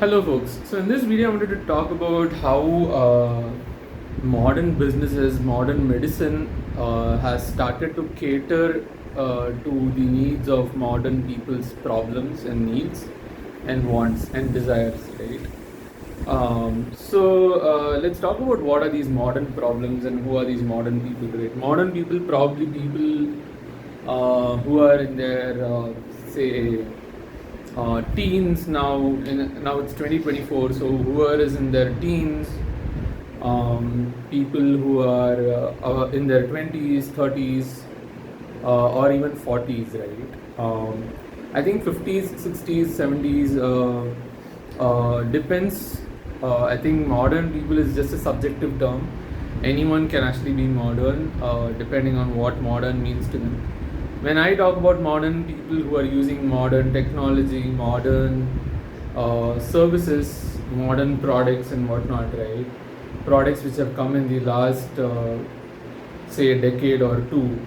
Hello folks. So in this video I wanted to talk about how modern businesses, modern medicine has started to cater to the needs of modern people's problems and needs and wants and desires, right? Let's talk about what are these modern problems and who are these modern people, right? Modern people, probably people who are in their say teens now. Now it's 2024, so whoever is in their teens, people who are in their 20s, 30s, or even 40s, right? I think 50s, 60s, 70s depends. I think modern people is just a subjective term. Anyone can actually be modern, depending on what modern means to them. When I talk about modern people who are using modern technology, modern services, modern products and whatnot, right? Products which have come in the last, say, a decade or two,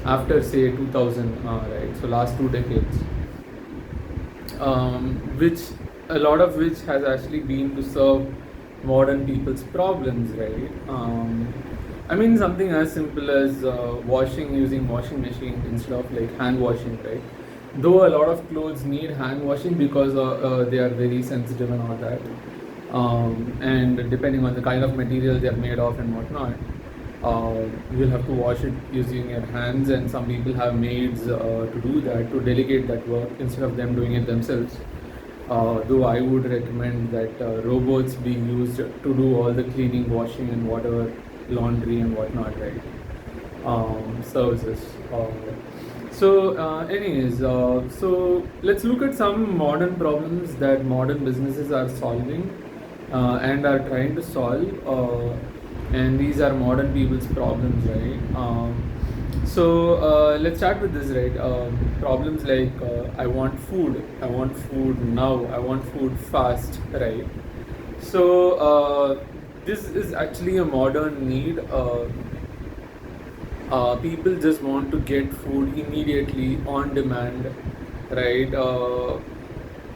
after say 2000, right? So last 2 decades, which a lot of which has actually been to serve modern people's problems, right? I mean, something as simple as washing using washing machine instead of like hand washing, right? Though a lot of clothes need hand washing because they are very sensitive and all that, and depending on the kind of material they are made of and whatnot, you'll have to wash it using your hands, and some people have maids to do that, to delegate that work instead of them doing it themselves. Though I would recommend that robots be used to do all the cleaning, washing, and whatever laundry and whatnot, right? Services. So let's look at some modern problems that modern businesses are solving and are trying to solve. And these are modern people's problems, right? Let's start with this, right? Problems like I want food now, I want food fast, right? This is actually a modern need. People just want to get food immediately on demand, right?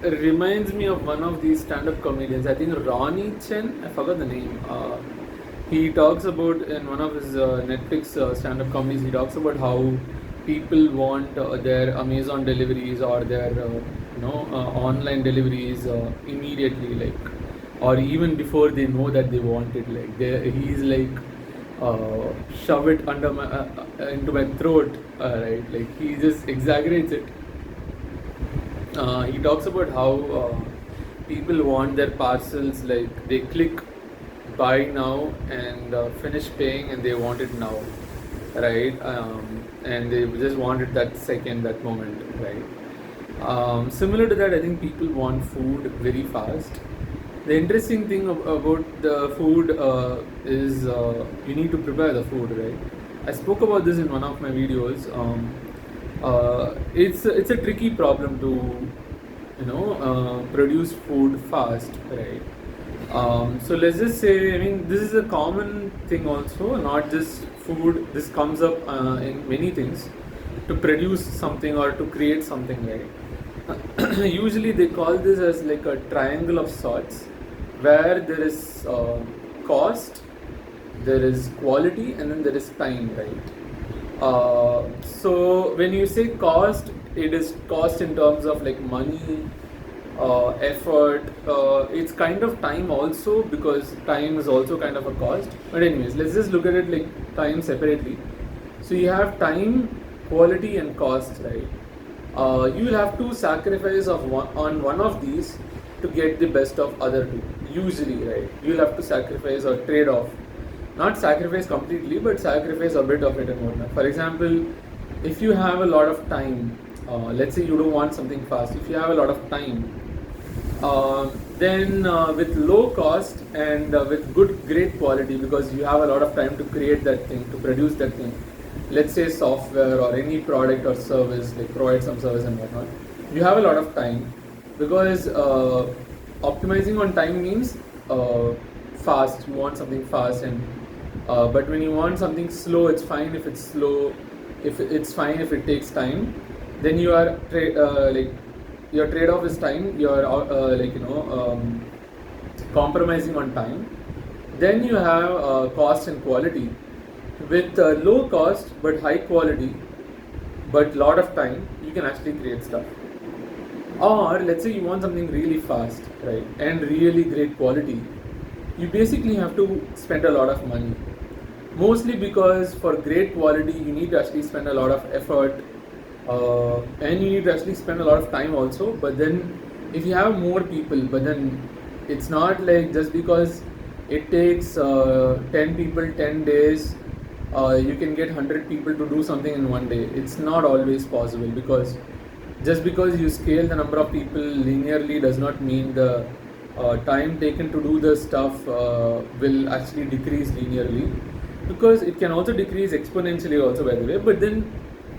It reminds me of one of these stand-up comedians. I think Ronnie Chen. I forgot the name. He talks about in one of his Netflix stand-up comedies. He talks about how people want their Amazon deliveries or their online deliveries immediately, like, or even before they know that they want it. Like he's like, shove it under my into my throat, right? Like he just exaggerates it. He talks about how people want their parcels, like they click buy now and finish paying, and they want it now, right? And they just want it that second, that moment, right? Similar to that, I think people want food very fast. The interesting thing about the food is you need to prepare the food, right? I spoke about this in one of my videos. It's a tricky problem to produce food fast, right? So let's just say, I mean, this is a common thing also, not just food. This comes up in many things, to produce something or to create something, right? Usually they call this as like a triangle of sorts, where there is cost, there is quality, and then there is time, right? So when you say cost, it is cost in terms of like money, effort. It's kind of time also, because time is also kind of a cost. But anyways, let's just look at it like time separately. So you have time, quality, and cost, right? You will have to sacrifice on one of these to get the best of other two. Usually, right? You'll have to sacrifice or trade off. Not sacrifice completely, but sacrifice a bit of it and whatnot. For example, if you have a lot of time, let's say you don't want something fast. If you have a lot of time, then with low cost and with great quality, because you have a lot of time to create that thing, to produce that thing. Let's say software or any product or service, like provide some service and whatnot. You have a lot of time, because optimizing on time means fast. You want something fast, and but when you want something slow, it's fine if it's slow. If it's fine if it takes time, then you are like your trade-off is time. You're compromising on time. Then you have cost and quality. With low cost but high quality, but lot of time, you can actually create stuff. Or let's say you want something really fast, right, and really great quality. You basically have to spend a lot of money. Mostly because for great quality, you need to actually spend a lot of effort, and you need to actually spend a lot of time also. But then, if you have more people, but then it's not like just because it takes 10 people 10 days, you can get 100 people to do something in one day. It's not always possible, because just because you scale the number of people linearly does not mean the time taken to do the stuff will actually decrease linearly, because it can also decrease exponentially also, by the way. But then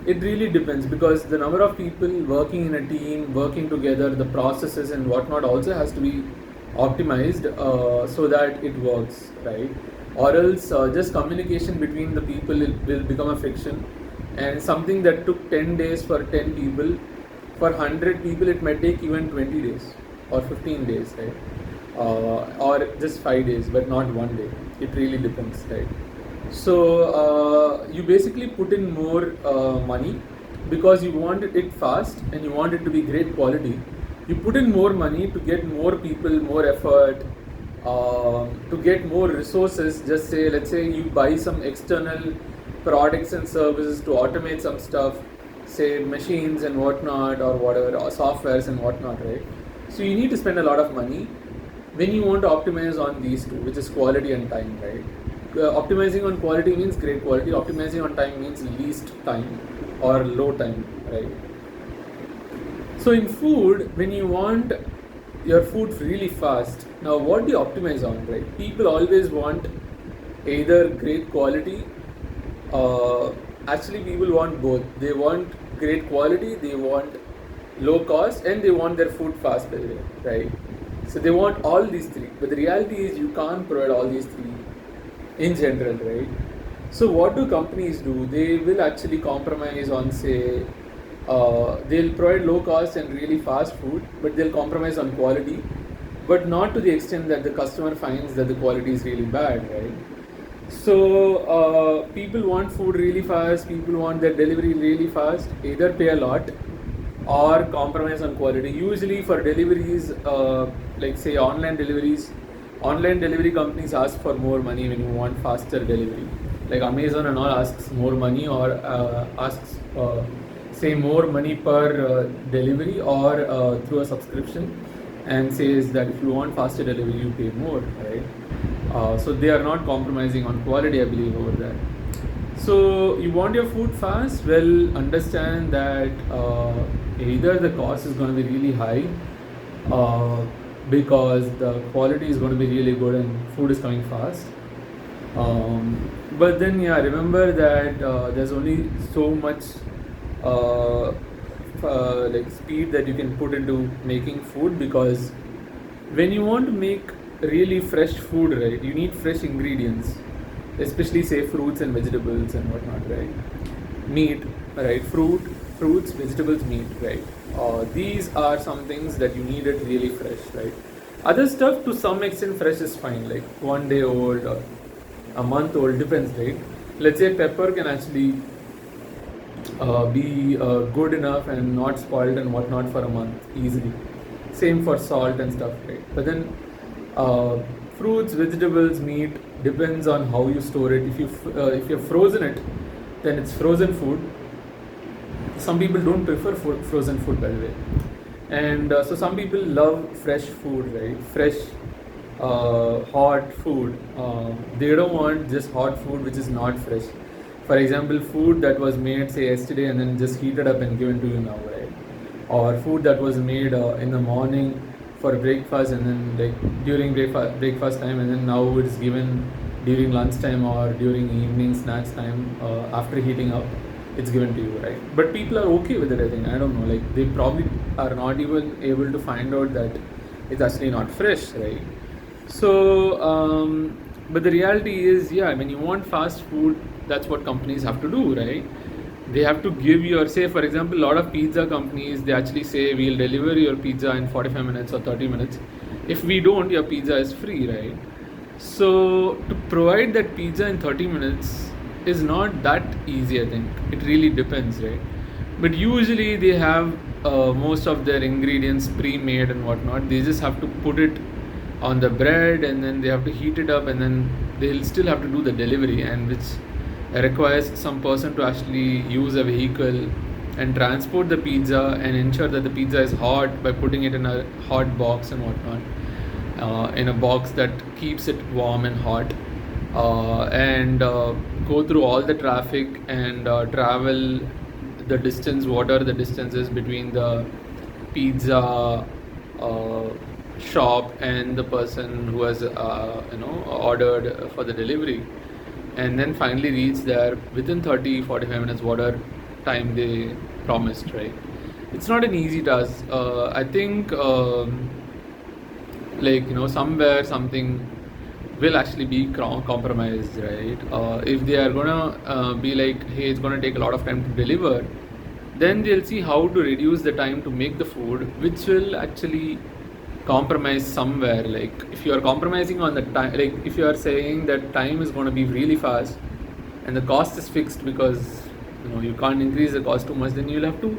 it really depends, because the number of people working in a team, working together, the processes and whatnot also has to be optimized so that it works, right? Or else just communication between the people will become a friction, and something that took 10 days for 10 people, for 100 people it might take even 20 days or 15 days, right? Or just 5 days, but not one day. It really depends, right? So you basically put in more money because you want it fast and you want it to be great quality. You put in more money to get more people, more effort, to get more resources. Just say, let's say you buy some external products and services to automate some stuff, say machines and whatnot, or whatever, or softwares and whatnot, right? So you need to spend a lot of money when you want to optimize on these two, which is quality and time, right? Optimizing on quality means great quality. Optimizing on time means least time or low time, right? So in food, when you want your food really fast, now what do you optimize on, right? People always want either great quality. Actually, people want both. They want great quality, they want low cost, and they want their food fast, by the way, right? So they want all these three. But the reality is you can't provide all these three in general, right? So what do companies do? They will actually compromise on, say, they'll provide low cost and really fast food, but they'll compromise on quality, but not to the extent that the customer finds that the quality is really bad, right? So people want food really fast, people want their delivery really fast, either pay a lot or compromise on quality. Usually for deliveries, like say online delivery companies ask for more money when you want faster delivery. Like Amazon and all asks more money, or asks say more money per delivery, or through a subscription, and says that if you want faster delivery you pay more, right? So they are not compromising on quality, I believe, over there. So you want your food fast? Well, understand that either the cost is going to be really high, because the quality is going to be really good and food is coming fast. But then, yeah, remember that there's only so much like speed that you can put into making food, because when you want to make really fresh food, right, you need fresh ingredients, especially say fruits and vegetables and whatnot, right? Meat, right? Fruits, vegetables, meat, right? These are some things that you need it really fresh, right? Other stuff to some extent fresh is fine, like 1 day old or a month old, depends, right? Let's say pepper can actually be good enough and not spoiled and whatnot for a month easily. Same for salt and stuff, right? But then fruits, vegetables, meat depends on how you store it. If you've frozen it, then it's frozen food. Some people don't prefer frozen food, by the way, and so some people love fresh food, right? Fresh hot food. They don't want just hot food which is not fresh. For example, food that was made say yesterday and then just heated up and given to you now, right? Or food that was made in the morning for breakfast, and then like during breakfast time, and then now it's given during lunchtime or during evening snacks time, after heating up, it's given to you, right? But people are okay with it, I think. I don't know, like they probably are not even able to find out that it's actually not fresh, right? So but the reality is, yeah, when you want fast food, that's what companies have to do, right? they have to give your, say for example, a lot of pizza companies, they actually say we'll deliver your pizza in 45 minutes or 30 minutes. If we don't, your pizza is free, right? So to provide that pizza in 30 minutes is not that easy, I think. It really depends, right? But usually they have most of their ingredients pre-made and whatnot. They just have to put it on the bread, and then they have to heat it up, and then they'll still have to do the delivery, and which requires some person to actually use a vehicle and transport the pizza and ensure that the pizza is hot by putting it in a hot box and whatnot, in a box that keeps it warm and hot, and go through all the traffic and travel the distance, what are the distances between the pizza shop and the person who has ordered for the delivery, and then finally reach there within 30-45 minutes, whatever time they promised, right? It's not an easy task. I think somewhere something will actually be compromised, right? If they are gonna be like, hey, it's gonna take a lot of time to deliver, then they'll see how to reduce the time to make the food, which will actually compromise somewhere. Like if you are compromising on the time, like if you are saying that time is going to be really fast and the cost is fixed because you can't increase the cost too much, then you'll have to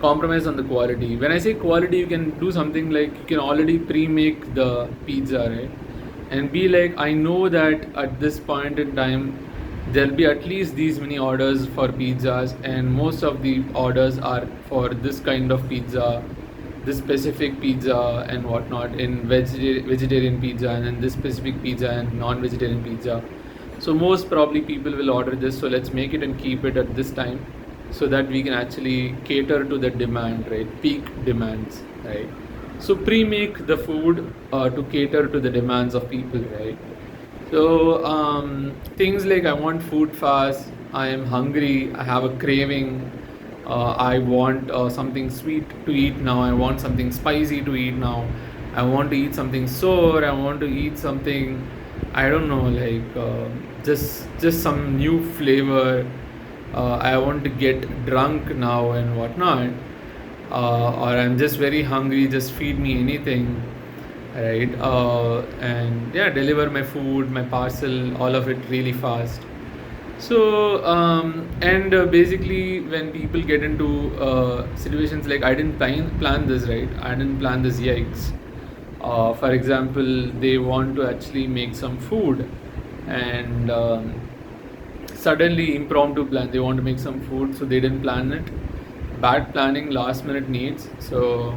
compromise on the quality. When I say quality, you can do something like you can already pre-make the pizza, right? And be like, I know that at this point in time there'll be at least these many orders for pizzas, and most of the orders are for this kind of pizza, this specific pizza and whatnot, in vegetarian pizza, and then this specific pizza and non-vegetarian pizza. So most probably people will order this, so let's make it and keep it at this time so that we can actually cater to the demand, right? Peak demands, right? So pre-make the food to cater to the demands of people, right? So things like, I want food fast, I am hungry, I have a craving, I want something sweet to eat now, I want something spicy to eat now, I want to eat something sour, I want to eat something, I don't know, like just some new flavor, I want to get drunk now and whatnot, or I'm just very hungry, just feed me anything, right? And yeah, deliver my food, my parcel, all of it really fast. So and basically when people get into situations like, I didn't plan this, right? I didn't plan this, yikes. For example, they want to actually make some food, and suddenly impromptu plan, they want to make some food, so they didn't plan it. Bad planning, last minute needs. So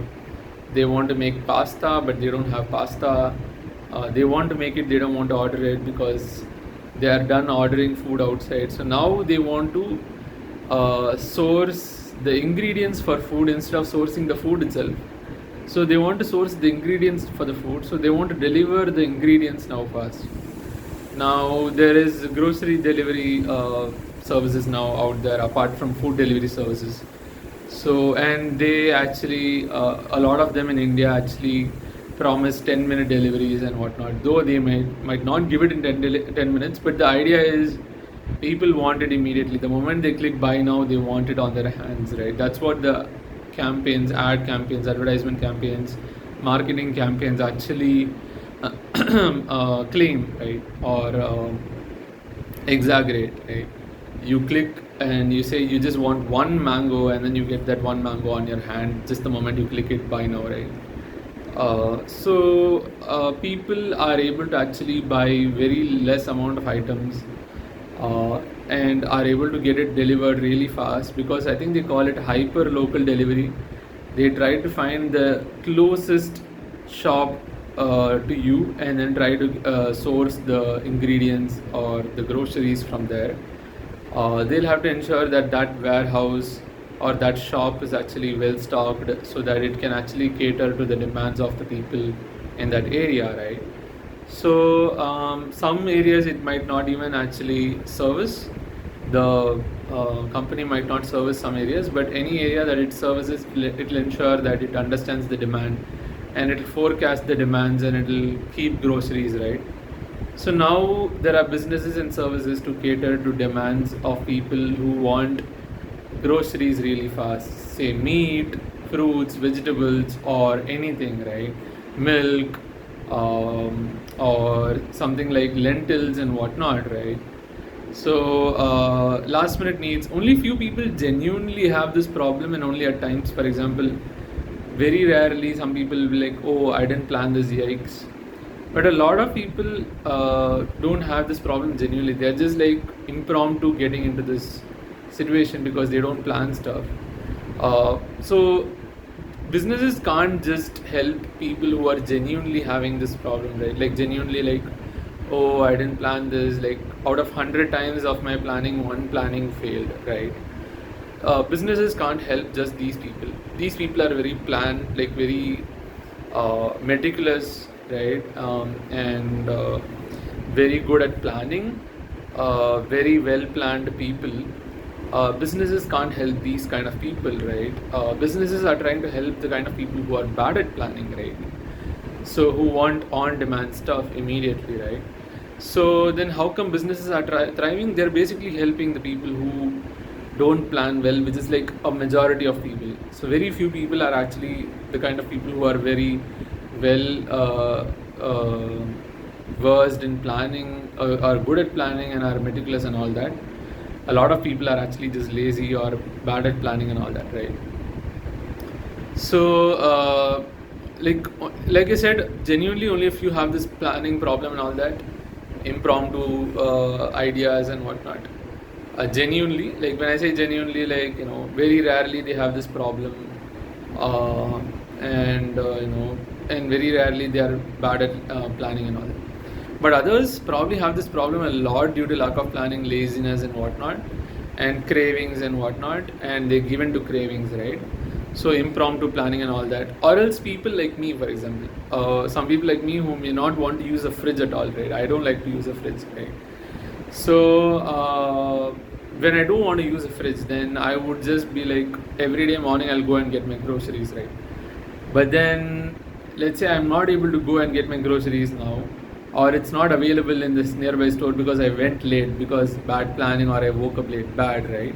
they want to make pasta, but they don't have pasta. They want to make it, they don't want to order it because they are done ordering food outside. So now they want to source the ingredients for food instead of sourcing the food itself. So they want to source the ingredients for the food, so they want to deliver the ingredients now fast. Now there is grocery delivery services now out there apart from food delivery services. So, and they actually a lot of them in India actually promise 10-minute deliveries and whatnot, though they might not give it in 10 minutes, but the idea is people want it immediately. The moment they click buy now, they want it on their hands, right? That's what the campaigns, ad campaigns, advertisement campaigns, marketing campaigns actually claim, right? Or exaggerate, right? You click and you say you just want one mango, and then you get that one mango on your hand just the moment you click it buy now, right? So people are able to actually buy very less amount of items and are able to get it delivered really fast, because I think they call it hyper local delivery. They try to find the closest shop to you, and then try to source the ingredients or the groceries from there. They'll have to ensure that that warehouse or that shop is actually well stocked, so that it can actually cater to the demands of the people in that area, right? So some areas it might not even actually service, the company might not service some areas, but any area that it services, it will ensure that it understands the demand, and it will forecast the demands, and it will keep groceries, right? So now there are businesses and services to cater to demands of people who want groceries really fast, say meat, fruits, vegetables, or anything, right? Milk, or something like lentils and whatnot, right? So last minute needs, only few people genuinely have this problem, and only at times, for example, very rarely some people will be like, oh, I didn't plan this, yikes. But a lot of people don't have this problem genuinely. They're just like impromptu getting into this situation because they don't plan stuff. So businesses can't just help people who are genuinely having this problem, right? Like genuinely like, oh, I didn't plan this. Like out of 100 times of my planning, one planning failed, right? Businesses can't help just these people. These people are very planned, like very meticulous, right? And very good at planning, very well planned people. Businesses can't help these kind of people, right? Businesses are trying to help the kind of people who are bad at planning, right? So who want on-demand stuff immediately, right? So then how come businesses are thriving? They're basically helping the people who don't plan well, which is like a majority of people. So very few people are actually the kind of people who are very well versed in planning, are good at planning and are meticulous and all that. A lot of people are actually just lazy or bad at planning and all that, right? So like I said, genuinely only if you have this planning problem and all that, impromptu ideas and whatnot, genuinely, like when I say genuinely, like, very rarely they have this problem, uh, and very rarely they are bad at planning and all that. But others probably have this problem a lot due to lack of planning, laziness and whatnot, and cravings and whatnot, and they're given to cravings, right? So impromptu planning and all that. Or else people like me, for example, some people like me who may not want to use a fridge at all, right? I don't like to use a fridge, right? So when I don't want to use a fridge, then I would just be like, every day morning I'll go and get my groceries, right? But then let's say I'm not able to go and get my groceries now, or it's not available in this nearby store because I went late because bad planning, or I woke up late, bad, right?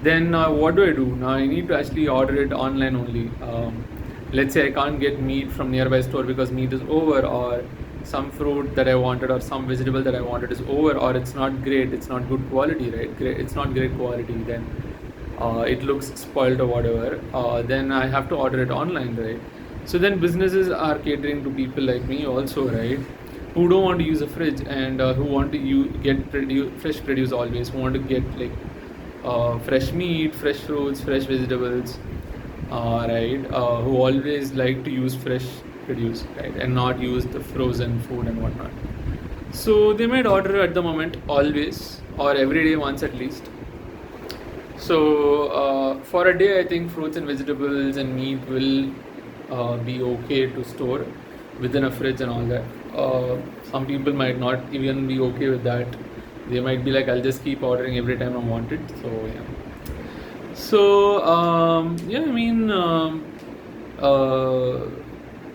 Then what do I do? Now I need to actually order it online only. Let's say I can't get meat from nearby store because meat is over, or some fruit that I wanted or some vegetable that I wanted is over, or it's not great, it's not good quality, right? It's not great quality, then it looks spoiled or whatever, then I have to order it online, right? So then businesses are catering to people like me also, right? Who don't want to use a fridge, and who want to get fresh produce always, who want to get like fresh meat, fresh fruits, fresh vegetables, right? Who always like to use fresh produce, right, and not use the frozen food and whatnot. So they might order at the moment, always, or every day once at least. So for a day, I think fruits and vegetables and meat will be okay to store within a fridge and all that. Some people might not even be okay with that. They might be like, I'll just keep ordering every time I want it. So yeah. So yeah, I mean,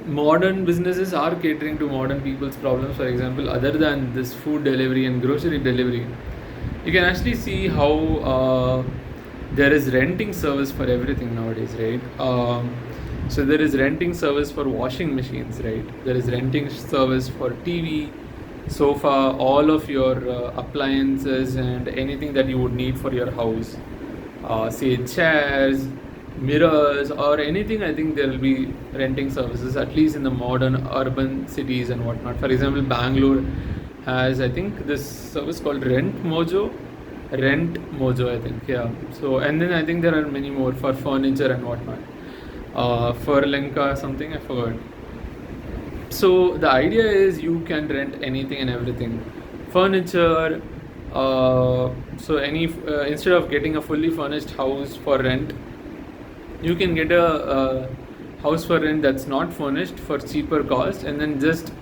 modern businesses are catering to modern people's problems. For example, other than this food delivery and grocery delivery, you can actually see how there is renting service for everything nowadays, right? So there is renting service for washing machines, right? There is renting service for TV, sofa, all of your appliances and anything that you would need for your house. Say chairs, mirrors, or anything. I think there will be renting services, at least in the modern urban cities and whatnot. For example, Bangalore has, I think, this service called Rent Mojo, I think, yeah. So, and then I think there are many more for furniture and whatnot. Furlenka something, I forgot. So the idea is you can rent anything and everything, furniture. So instead of getting a fully furnished house for rent, you can get a house for rent that's not furnished for cheaper cost, and then just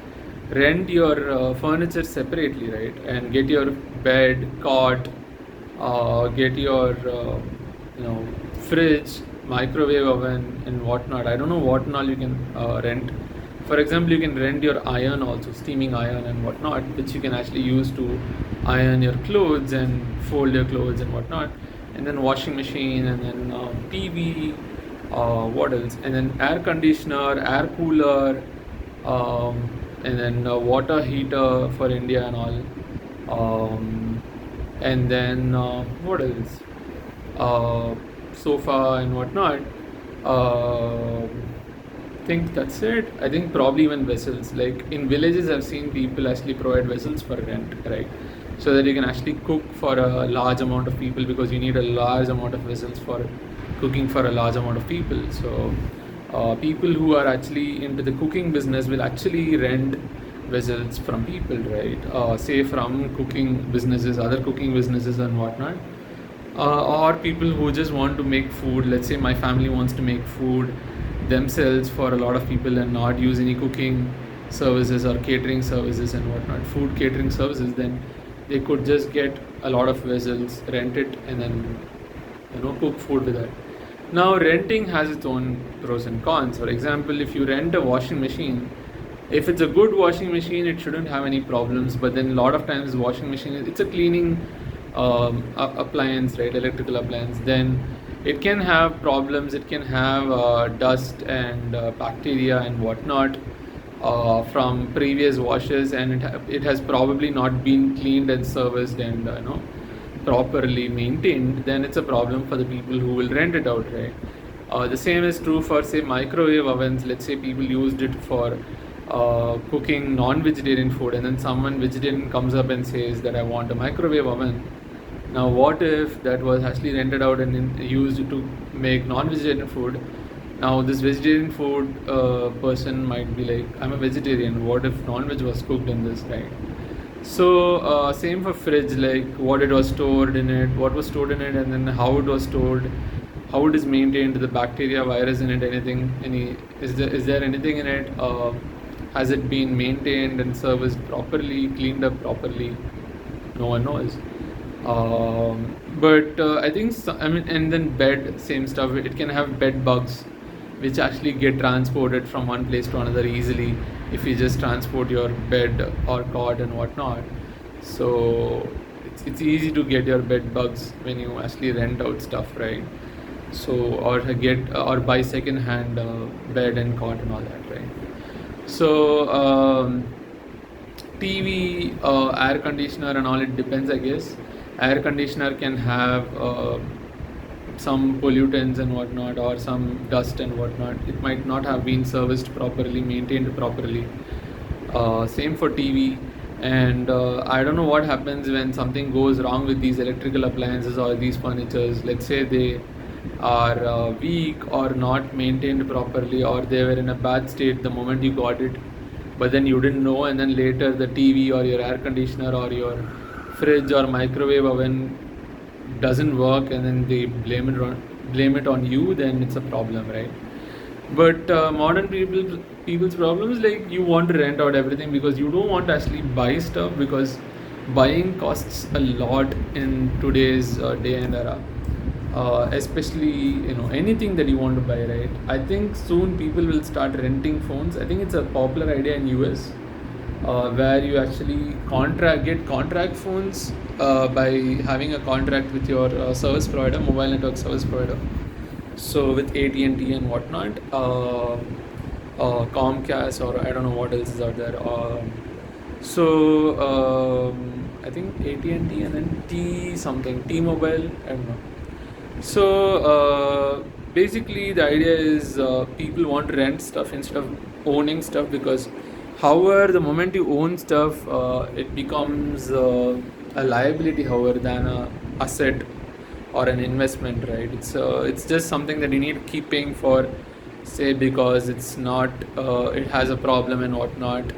rent your furniture separately, right? And get your bed, cot, get your fridge, microwave oven, and whatnot. I don't know what all you can rent. For example, you can rent your iron also, steaming iron and whatnot, which you can actually use to iron your clothes and fold your clothes and whatnot. and then washing machine, and then TV. What else? And then air conditioner, air cooler, and then water heater for India and all. And then what else? Sofa and whatnot. Uh, think that's it. I think probably even vessels. Like in villages, I've seen people actually provide vessels for rent, right? So that you can actually cook for a large amount of people, because you need a large amount of vessels for cooking for a large amount of people. So people who are actually into the cooking business will actually rent vessels from people, right? Say from cooking businesses, other cooking businesses and whatnot. Or people who just want to make food. Let's say my family wants to make food themselves for a lot of people and not use any cooking services or catering services and whatnot, food catering services. Then they could just get a lot of vessels, rent it, and then cook food with that. Now renting has its own pros and cons. For example, if you rent a washing machine, if it's a good washing machine, it shouldn't have any problems. But then a lot of times washing machine, it's a cleaning appliance, right? Electrical appliance. Then it can have problems. It can have dust and bacteria and whatnot from previous washes, and it has probably not been cleaned and serviced and properly maintained. Then it's a problem for the people who will rent it out, right? The same is true for, say, microwave ovens. Let's say people used it for cooking non-vegetarian food, and then someone vegetarian comes up and says that I want a microwave oven. Now what if that was actually rented out and used to make non-vegetarian food? Now this vegetarian food person might be like, I'm a vegetarian, what if non-veg was cooked in this, right? So same for fridge, like what it was stored in it, what was stored in it, and then how it was stored, how it is maintained, the bacteria, virus in it, is there anything in it, has it been maintained and serviced properly, cleaned up properly? No one knows. But I think and then bed, same stuff. It can have bed bugs, which actually get transported from one place to another easily if you just transport your bed or cot and whatnot. So it's easy to get your bed bugs when you actually rent out stuff, right? So or buy second hand bed and cot and all that, right? So TV, air conditioner and all, it depends, I guess. Air conditioner can have some pollutants and whatnot, or some dust and whatnot. It might not have been serviced properly, maintained properly. Same for TV. And I don't know what happens when something goes wrong with these electrical appliances or these furnitures. Let's say they are weak or not maintained properly, or they were in a bad state the moment you got it, but then you didn't know, and then later the TV or your air conditioner or your fridge or microwave oven doesn't work, and then they blame it on you, then it's a problem, right? But modern people's problem is like, you want to rent out everything because you don't want to actually buy stuff, because buying costs a lot in today's day and era. Especially anything that you want to buy, right? I think soon people will start renting phones. I think it's a popular idea in US, where you actually get contract phones by having a contract with your service provider, mobile network service provider. So with AT&T and whatnot, Comcast, or I don't know what else is out there. I think AT&T and then T-Mobile, I don't know. So basically the idea is people want to rent stuff instead of owning stuff, because however the moment you own stuff, it becomes a liability, however, than a asset or an investment, right? It's just something that you need to keep paying for, say, because it's not it has a problem and whatnot,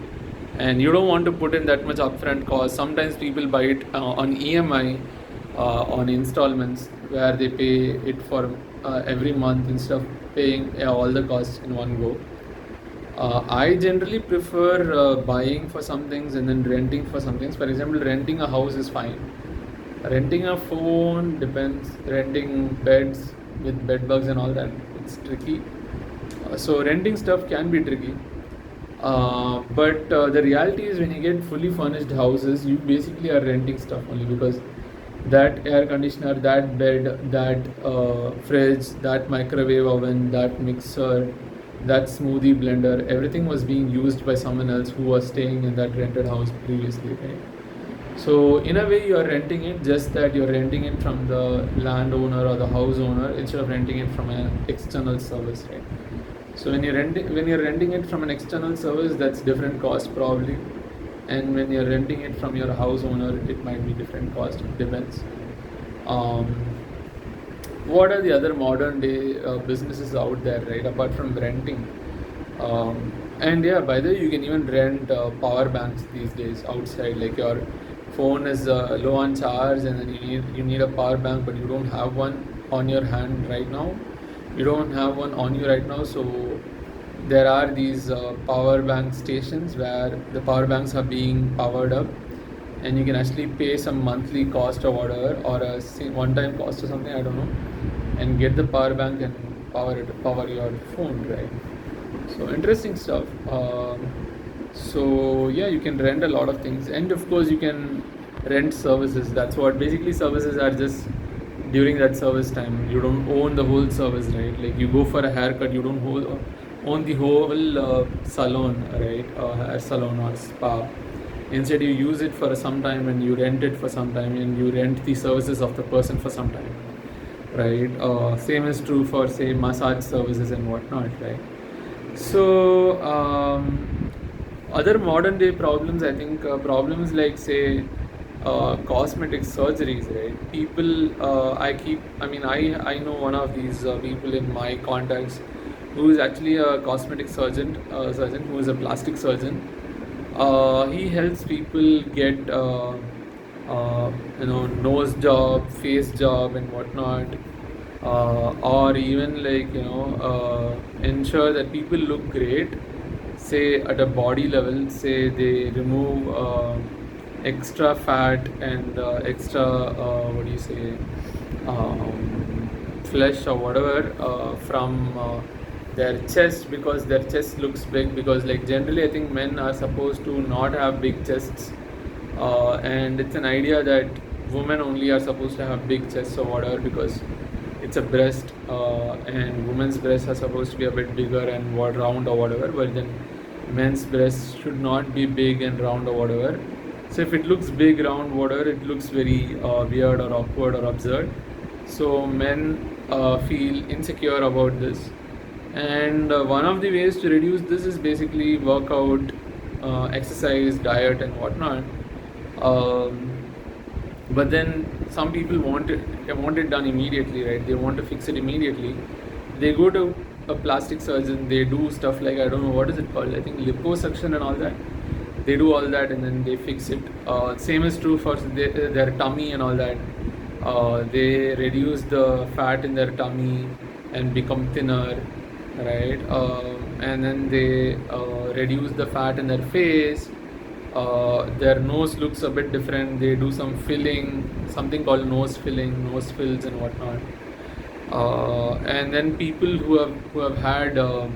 and you don't want to put in that much upfront cost. Sometimes people buy it on EMI, on installments, where they pay it for every month instead of paying all the costs in one go. I generally prefer buying for some things and then renting for some things. For example, renting a house is fine. Renting a phone depends. Renting beds with bed bugs and all that, it's tricky. So renting stuff can be tricky. But the reality is, when you get fully furnished houses, you basically are renting stuff only, because that air conditioner, that bed, that fridge, that microwave oven, that mixer, that smoothie blender, everything was being used by someone else who was staying in that rented house previously, right? So in a way, you are renting it, just that you're renting it from the landowner or the house owner instead of renting it from an external service, right? So when you're renting it from an external service, that's different cost probably, and when you're renting it from your house owner, it might be different cost. It depends. Um, what are the other modern day businesses out there, right? Apart from renting, and yeah, by the way, you can even rent power banks these days outside. Like your phone is low on charge, and then you need a power bank, but you don't have one on your hand right now. You don't have one on you right now, so there are these power bank stations where the power banks are being powered up, and you can actually pay some monthly cost or whatever, or a one-time cost or something, I don't know, and get the power bank and power your phone, right? So interesting stuff. So yeah, you can rent a lot of things, and of course you can rent services. That's what basically services are, just during that service time. You don't own the whole service, right? Like you go for a haircut, you don't own the whole salon, right? Hair salon or spa. Instead, you use it for some time and you rent it for some time, and you rent the services of the person for some time, right? Same is true for, say, massage services and whatnot, right? So other modern day problems, I think problems like, say, cosmetic surgeries, right? People, I know one of these people in my contacts who is actually a cosmetic surgeon who is a plastic surgeon. He helps people get nose job, face job, and whatnot, or even like ensure that people look great. Say at a body level, say they remove extra fat and extra what do you say flesh or whatever from their chest, because their chest looks big, because like generally I think men are supposed to not have big chests, and it's an idea that women only are supposed to have big chests or whatever, because it's a breast, and women's breasts are supposed to be a bit bigger and round or whatever, but then men's breasts should not be big and round or whatever. So if it looks big, round, whatever, it looks very weird or awkward or absurd. So men feel insecure about this, and one of the ways to reduce this is basically workout, exercise, diet, and whatnot. But then some people want it done immediately, right? They want to fix it immediately. They go to a plastic surgeon. They do stuff like, I don't know what is it called. I think liposuction and all that. They do all that and then they fix it. Same is true for their tummy and all that. They reduce the fat in their tummy and become thinner, right? And then they reduce the fat in their face. Their nose looks a bit different. They do some filling, something called nose filling, nose fills, and whatnot. And then people who have had a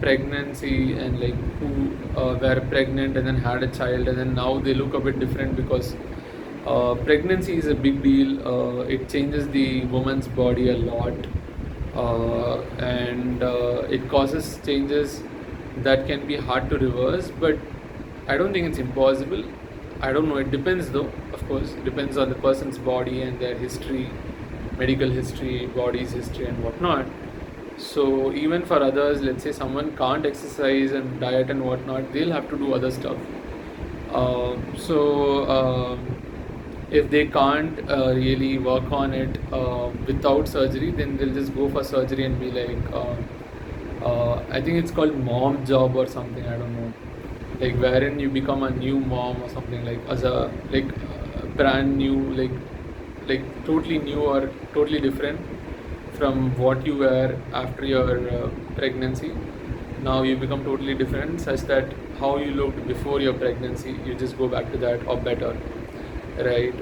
pregnancy, and like who were pregnant and then had a child, and then now they look a bit different, because pregnancy is a big deal. It changes the woman's body a lot, and it causes changes that can be hard to reverse, but I don't think it's impossible. I don't know, it depends though, of course. It depends on the person's body and their history, medical history, body's history, and whatnot. So even for others, let's say someone can't exercise and diet and whatnot, they'll have to do other stuff. If they can't really work on it without surgery, then they'll just go for surgery and be like, I think it's called mom job or something, I don't know, like wherein you become a new mom or something, like as a brand new, like totally new or totally different from what you were after your pregnancy. Now you become totally different, such that how you looked before your pregnancy, you just go back to that or better, right?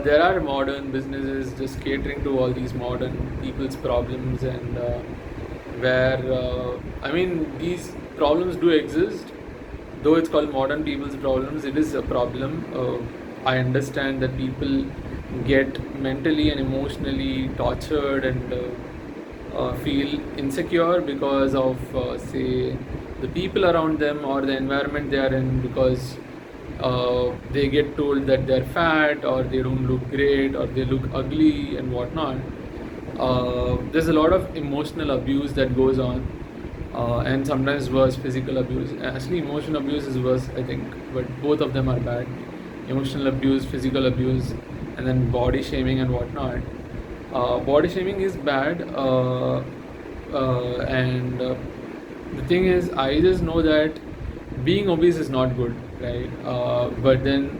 There are modern businesses just catering to all these modern people's problems, and where these problems do exist, though it's called modern people's problems, it is a problem. I understand that people get mentally and emotionally tortured and feel insecure because of, say, the people around them or the environment they are in, because they get told that they're fat or they don't look great or they look ugly and whatnot. There's a lot of emotional abuse that goes on, and sometimes worse, physical abuse. Actually, emotional abuse is worse, I think, but both of them are bad. Emotional abuse, physical abuse, and then body shaming and whatnot. Body shaming is bad, and the thing is, I just know that being obese is not good, right? But then,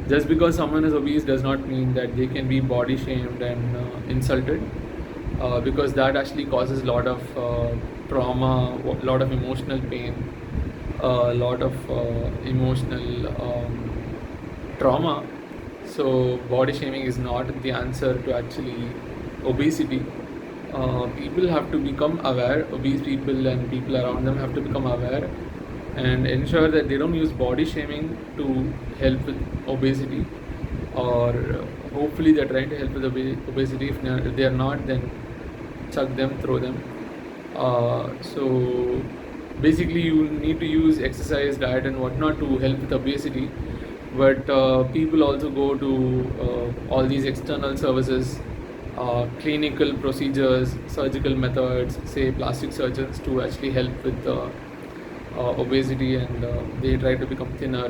just because someone is obese does not mean that they can be body shamed and insulted, because that actually causes a lot of trauma, a lot of emotional pain, a lot of emotional trauma. So body shaming is not the answer to actually obesity. People have to become aware, obese people and people around them have to become aware and ensure that they don't use body shaming to help with obesity, or hopefully they're trying to help with obesity. If they are not, then chuck them, throw them. So basically you need to use exercise, diet and whatnot to help with obesity, but people also go to all these external services, clinical procedures, surgical methods, say plastic surgeons, to actually help with obesity, and they try to become thinner,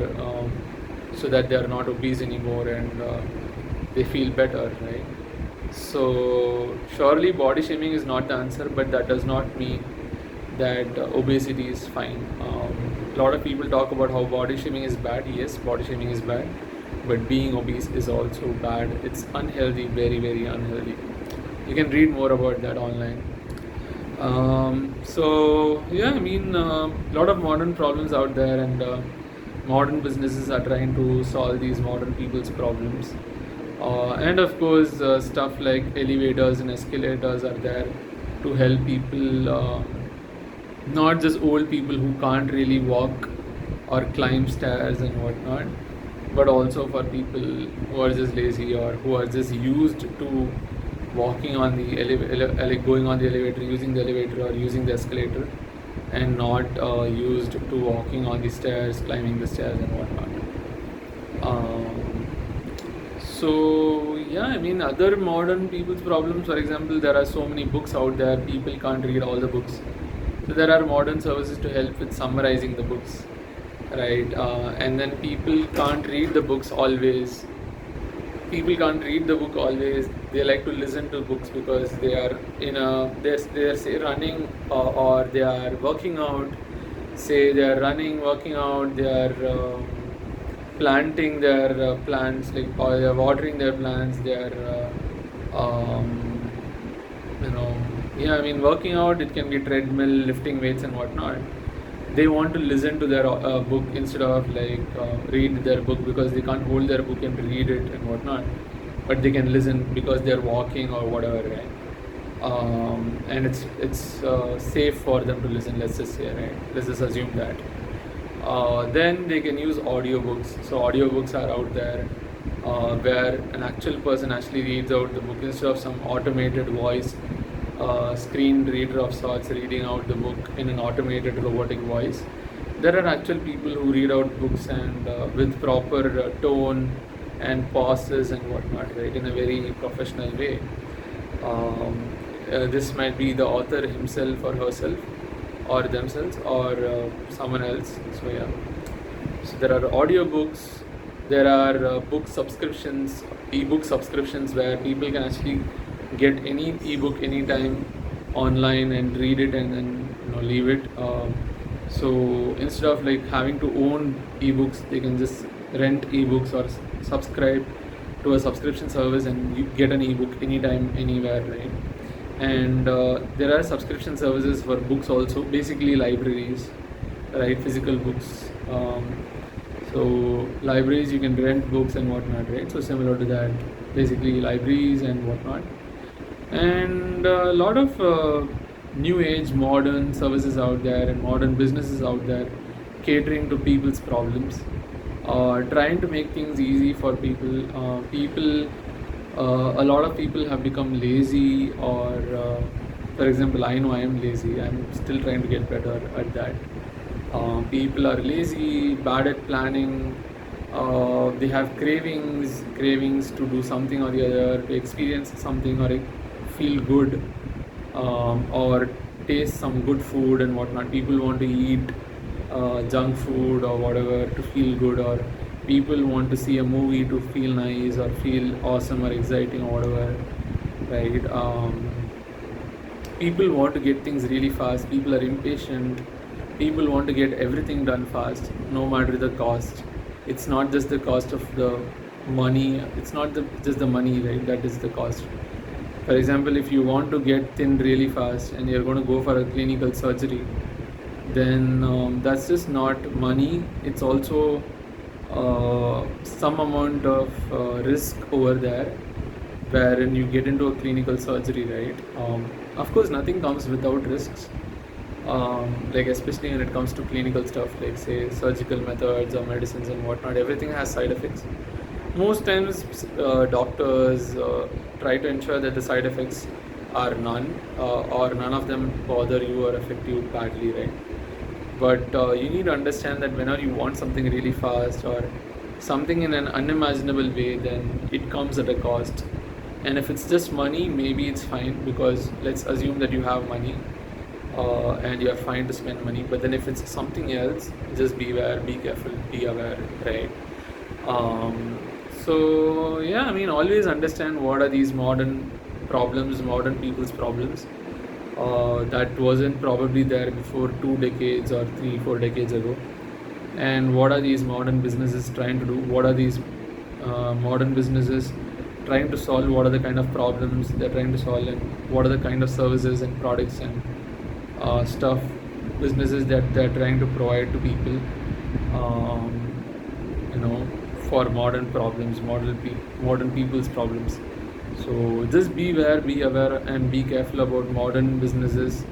so that they are not obese anymore and they feel better, right? So surely body shaming is not the answer, but that does not mean that obesity is fine. A lot of people talk about how body shaming is bad. Yes, body shaming is bad, but being obese is also bad. It's unhealthy, very, very unhealthy. You can read more about that online. So yeah, I mean, a lot of modern problems out there, and modern businesses are trying to solve these modern people's problems. And of course, stuff like elevators and escalators are there to help people, not just old people who can't really walk or climb stairs and whatnot, but also for people who are just lazy or who are just used to walking on the going on the elevator, using the elevator or using the escalator, and not used to walking on the stairs, climbing the stairs and whatnot. So yeah, I mean, other modern people's problems, for example, there are so many books out there, people can't read all the books. So there are modern services to help with summarizing the books, right? And then people can't read the books always. People can't read the book always. They like to listen to books because they are in a they're say running, or they are working out. Say they are running, working out. They are planting their plants, like, or they are watering their plants. They are yeah, I mean, working out. It can be treadmill, lifting weights and whatnot. They want to listen to their book instead of read their book, because they can't hold their book and read it and whatnot, but they can listen because they're walking or whatever, right? And it's safe for them to listen, let's just say, right? Let's just assume that. Then they can use audiobooks. So audiobooks are out there, where an actual person actually reads out the book instead of some automated voice, screen reader of sorts reading out the book in an automated robotic voice. There are actual people who read out books, and with proper tone and pauses and whatnot, right, in a very professional way. This might be the author himself or herself, or themselves, or someone else. So yeah, so there are audiobooks, there are book subscriptions, ebook subscriptions, where people can actually get any ebook anytime online and read it and then leave it. So instead of having to own ebooks, they can just rent ebooks or subscribe to a subscription service and you get an ebook anytime, anywhere, right? And there are subscription services for books also, basically libraries, right? Physical books. So libraries, you can rent books and whatnot, right? So similar to that, basically libraries and whatnot. And a lot of new age modern services out there and modern businesses out there catering to people's problems, trying to make things easy for people. A lot of people have become lazy, or for example, I know I am lazy. I'm still trying to get better at that. People are lazy, bad at planning. They have cravings to do something or the other, to experience something or feel good, or taste some good food and whatnot. People want to eat junk food or whatever to feel good, or people want to see a movie to feel nice or feel awesome or exciting or whatever, right? People want to get things really fast. People are impatient. People want to get everything done fast, no matter the cost. It's not just the cost of the money. It's not just the money, right? That is the cost. For example, if you want to get thin really fast and you're going to go for a clinical surgery, then that's just not money. It's also some amount of risk over there, wherein you get into a clinical surgery, right? Of course, nothing comes without risks. Like especially when it comes to clinical stuff, like say surgical methods or medicines and whatnot, everything has side effects. Most times, doctors try to ensure that the side effects are none, or none of them bother you or affect you badly, right? But you need to understand that whenever you want something really fast or something in an unimaginable way, then it comes at a cost. And if it's just money, maybe it's fine, because let's assume that you have money and you're fine to spend money. But then if it's something else, just beware, be careful, be aware, right? So yeah, I mean, always understand what are these modern problems, modern people's problems, that wasn't probably there before 2 decades or 3-4 decades ago. And what are these modern businesses trying to do? What are these modern businesses trying to solve? What are the kind of problems they're trying to solve, and what are the kind of services and products and stuff, businesses that they're trying to provide to people, you know, for modern problems, modern people's problems. So just beware, be aware, and be careful about modern businesses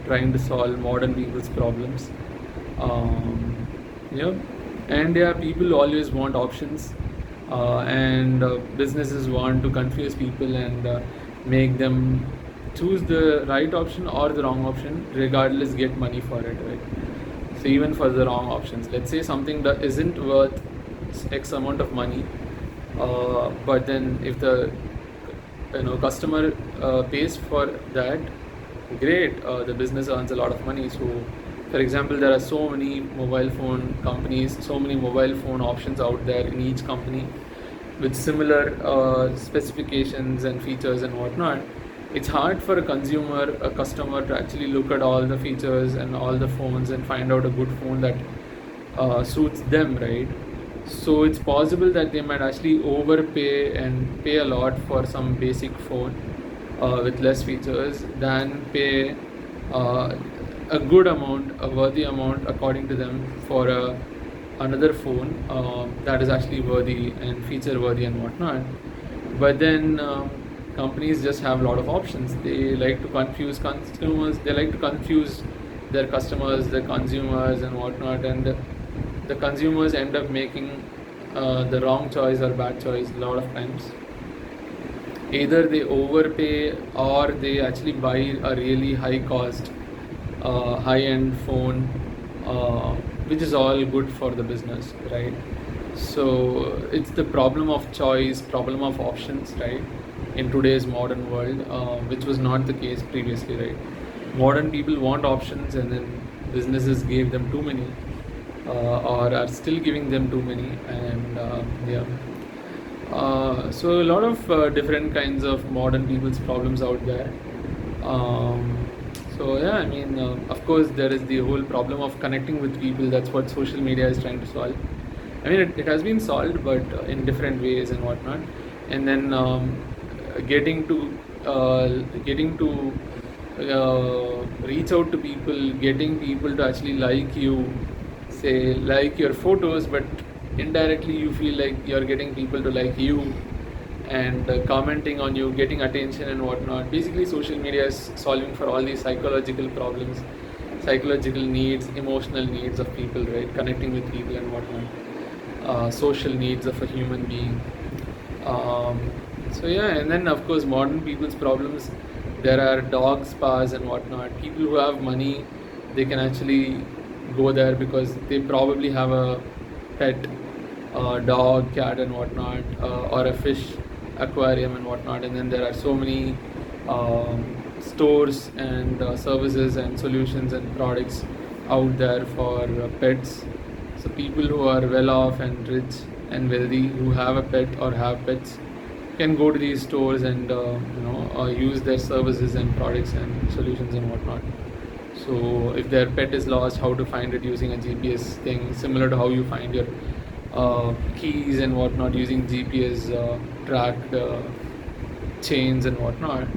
trying to solve modern people's problems. Yeah, and yeah, people always want options, and businesses want to confuse people and make them choose the right option or the wrong option, regardless, get money for it, right? So even for the wrong options, let's say something that isn't worth X amount of money, but then if the customer pays for that, great, the business earns a lot of money. So for example, there are so many mobile phone companies, so many mobile phone options out there in each company with similar specifications and features and whatnot. It's hard for a customer to actually look at all the features and all the phones and find out a good phone that suits them, right? So it's possible that they might actually overpay and pay a lot for some basic phone with less features, than pay a good amount, a worthy amount according to them, for another phone that is actually worthy and feature worthy and whatnot. But then companies just have a lot of options. They like to confuse consumers, they like to confuse their customers, their consumers and whatnot, and the consumers end up making the wrong choice or bad choice a lot of times. Either they overpay, or they actually buy a really high cost, high-end phone, which is all good for the business, right? So it's the problem of choice, problem of options, right, in today's modern world, which was not the case previously, right? Modern people want options, and then businesses gave them too many, or are still giving them too many, and yeah. So a lot of different kinds of modern people's problems out there. So yeah, I mean, of course, there is the whole problem of connecting with people. That's what social media is trying to solve. I mean, it has been solved, but in different ways and whatnot. And then getting to reach out to people, getting people to actually like you, say like your photos, but indirectly you feel like you're getting people to like you, and commenting on you, getting attention and whatnot. Basically, social media is solving for all these psychological problems, psychological needs, emotional needs of people, right? Connecting with people and whatnot. Social needs of a human being. So yeah, and then of course modern people's problems. There are dog spas and whatnot. People who have money, they can actually go there because they probably have a pet, dog, cat, and whatnot, or a fish aquarium and whatnot. And then there are so many stores and services and solutions and products out there for pets. So people who are well off and rich and wealthy who have a pet or have pets can go to these stores and use their services and products and solutions and whatnot. So if their pet is lost, how to find it using a GPS thing, similar to how you find your keys and whatnot using GPS tracked chains and whatnot.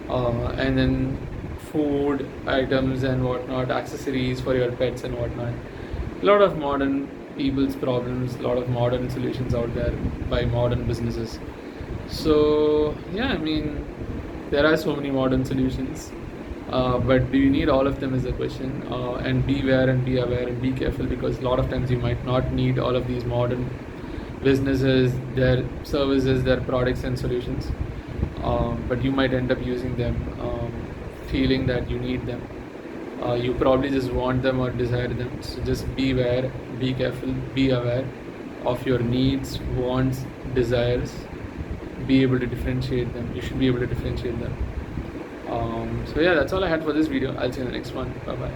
And then food items and whatnot, accessories for your pets and whatnot. A lot of modern people's problems, a lot of modern solutions out there by modern businesses. So yeah, I mean, there are so many modern solutions, but do you need all of them is the question. And beware and be aware and be careful, because a lot of times you might not need all of these modern businesses, their services, their products and solutions, but you might end up using them, feeling that you need them. You probably just want them or desire them. So just beware, be careful, be aware of your needs, wants, desires. Be able to differentiate them. You should be able to differentiate them. So yeah, that's all I had for this video. I'll see you in the next one. Bye bye.